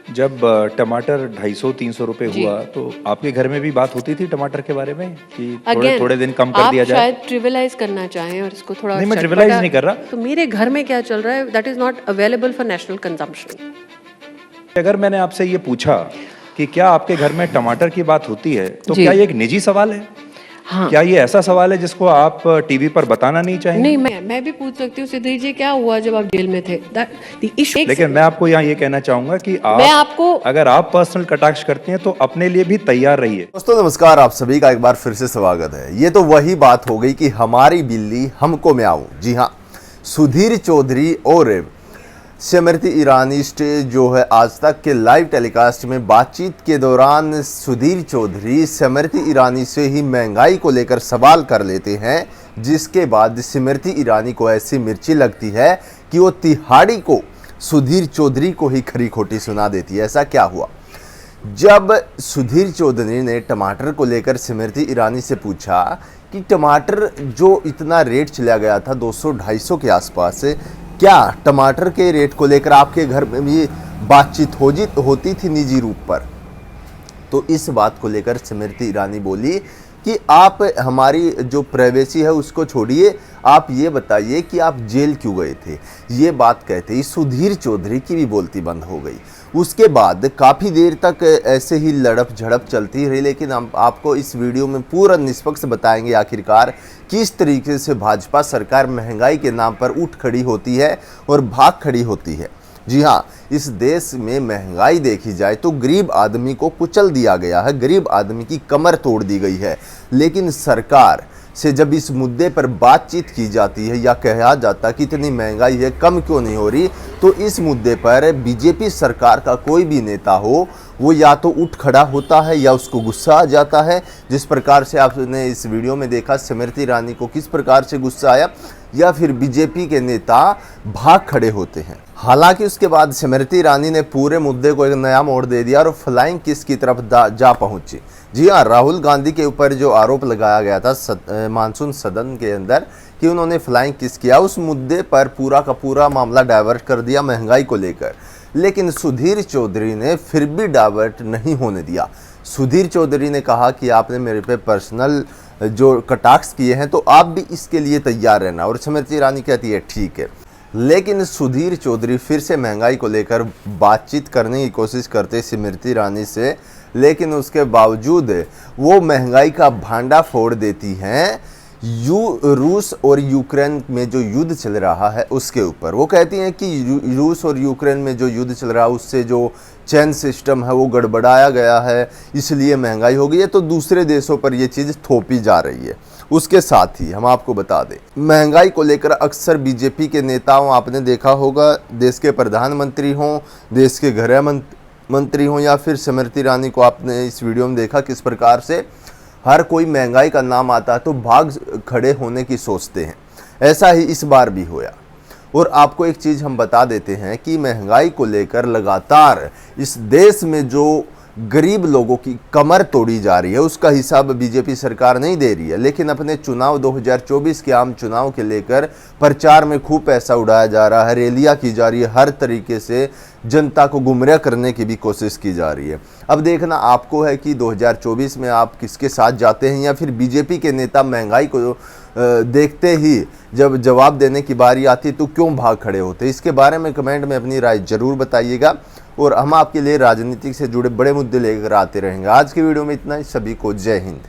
जब टमाटर 250-300 रुपए जी। हुआ तो आपके घर में भी बात होती थी टमाटर के बारे में कि थोड़े अगेन थोड़े दिन कम कर आप दिया जाए? शायद ट्रिविलाइज करना चाहें और इसको थोड़ा नहीं, मैं चटपटा। ट्रिविलाइज नहीं कर रहा। तो मेरे घर में क्या चल रहा है that is not available for national consumption. अगर मैंने आपसे ये पूछा कि क्या आपके घर में टमाटर की बात होती है, तो जी। क्या ये एक निजी सवाल है? हाँ। क्या ये ऐसा सवाल है जिसको आप टीवी पर बताना नहीं चाहेंगे? नहीं, मैं भी पूछ सकती हूँ सिद्धि जी, क्या हुआ जब आप जेल में थे? The issue. लेकिन मैं आपको यहाँ ये कहना चाहूंगा कि मैं आपको अगर आप पर्सनल कटाक्ष करते हैं तो अपने लिए भी तैयार रहिए। दोस्तों नमस्कार, आप सभी का एक बार फिर से स्वागत है। ये तो वही बात हो गई कि हमारी बिल्ली हमको म्याऊं। जी हाँ, सुधीर चौधरी और स्मृति ईरानी जो है आज तक के लाइव टेलीकास्ट में बातचीत के दौरान सुधीर चौधरी स्मृति ईरानी से ही महंगाई को लेकर सवाल कर लेते हैं, जिसके बाद स्मृति ईरानी को ऐसी मिर्ची लगती है कि वो तिहाड़ी को सुधीर चौधरी को ही खरी खोटी सुना देती है। ऐसा क्या हुआ? जब सुधीर चौधरी ने टमाटर को लेकर स्मृति ईरानी से पूछा कि टमाटर जो इतना रेट चला गया था 200-250 के आसपास, क्या टमाटर के रेट को लेकर आपके घर में भी बातचीत होती थी निजी रूप पर? तो इस बात को लेकर स्मृति ईरानी बोली कि आप हमारी जो प्राइवेसी है उसको छोड़िए, आप ये बताइए कि आप जेल क्यों गए थे। ये बात कहते ही सुधीर चौधरी की भी बोलती बंद हो गई। उसके बाद काफ़ी देर तक ऐसे ही लड़प झड़प चलती रही, लेकिन हम आपको इस वीडियो में पूरा निष्पक्ष बताएंगे आखिरकार किस तरीके से भाजपा सरकार महंगाई के नाम पर उठ खड़ी होती है और भाग खड़ी होती है। जी हाँ, इस देश में महंगाई देखी जाए तो गरीब आदमी को कुचल दिया गया है, गरीब आदमी की कमर तोड़ दी गई है। लेकिन सरकार से जब इस मुद्दे पर बातचीत की जाती है या कहा जाता कि इतनी महंगाई है, कम क्यों नहीं हो रही, तो इस मुद्दे पर बीजेपी सरकार का कोई भी नेता हो वो या तो उठ खड़ा होता है या उसको गुस्सा आ जाता है। जिस प्रकार से आपने इस वीडियो में देखा स्मृति ईरानी को किस प्रकार से गुस्सा आया, या फिर बीजेपी के नेता भाग खड़े होते हैं। हालांकि उसके बाद स्मृति ईरानी ने पूरे मुद्दे को एक नया मोड़ दे दिया और फ्लाइंग किस की तरफ जा पहुंची। जी हाँ, राहुल गांधी के ऊपर जो आरोप लगाया गया था मानसून सदन के अंदर कि उन्होंने फ्लाइंग किस किया, उस मुद्दे पर पूरा का पूरा मामला डाइवर्ट कर दिया महंगाई को लेकर। लेकिन सुधीर चौधरी ने फिर भी डाइवर्ट नहीं होने दिया। सुधीर चौधरी ने कहा कि आपने मेरे पे पर्सनल जो कटाक्ष किए हैं तो आप भी इसके लिए तैयार रहना, और स्मृति ईरानी कहती है ठीक है। लेकिन सुधीर चौधरी फिर से महंगाई को लेकर बातचीत करने की कोशिश करते स्मृति ईरानी से, लेकिन उसके बावजूद वो महंगाई का भांडा फोड़ देती हैं रूस और यूक्रेन में जो युद्ध चल रहा है उसके ऊपर। वो कहती हैं कि रूस और यूक्रेन में जो युद्ध चल रहा है उससे जो चैन सिस्टम है वो गड़बड़ाया गया है, इसलिए महंगाई हो गई है, तो दूसरे देशों पर ये चीज़ थोपी जा रही है। उसके साथ ही हम आपको बता दें, महंगाई को लेकर अक्सर बीजेपी के नेताओं, आपने देखा होगा, देश के प्रधानमंत्री हों, देश के गृह मंत्री हों, या फिर स्मृति ईरानी को आपने इस वीडियो में देखा किस प्रकार से हर कोई महंगाई का नाम आता है तो भाग खड़े होने की सोचते हैं। ऐसा ही इस बार भी हुआ। और आपको एक चीज़ हम बता देते हैं कि महंगाई को लेकर लगातार इस देश में जो गरीब लोगों की कमर तोड़ी जा रही है उसका हिसाब बीजेपी सरकार नहीं दे रही है। लेकिन अपने चुनाव 2024 के आम चुनाव के लेकर प्रचार में खूब पैसा उड़ाया जा रहा है, रैलियां की जा रही है, हर तरीके से जनता को गुमराह करने की भी कोशिश की जा रही है। अब देखना आपको है कि 2024 में आप किसके साथ जाते हैं, या फिर बीजेपी के नेता महंगाई को देखते ही जब जवाब देने की बारी आती है तो क्यों भाग खड़े होते हैं। इसके बारे में कमेंट में अपनी राय जरूर बताइएगा, और हम आपके लिए राजनीति से जुड़े बड़े मुद्दे लेकर आते रहेंगे। आज की वीडियो में इतना ही। सभी को जय हिंद।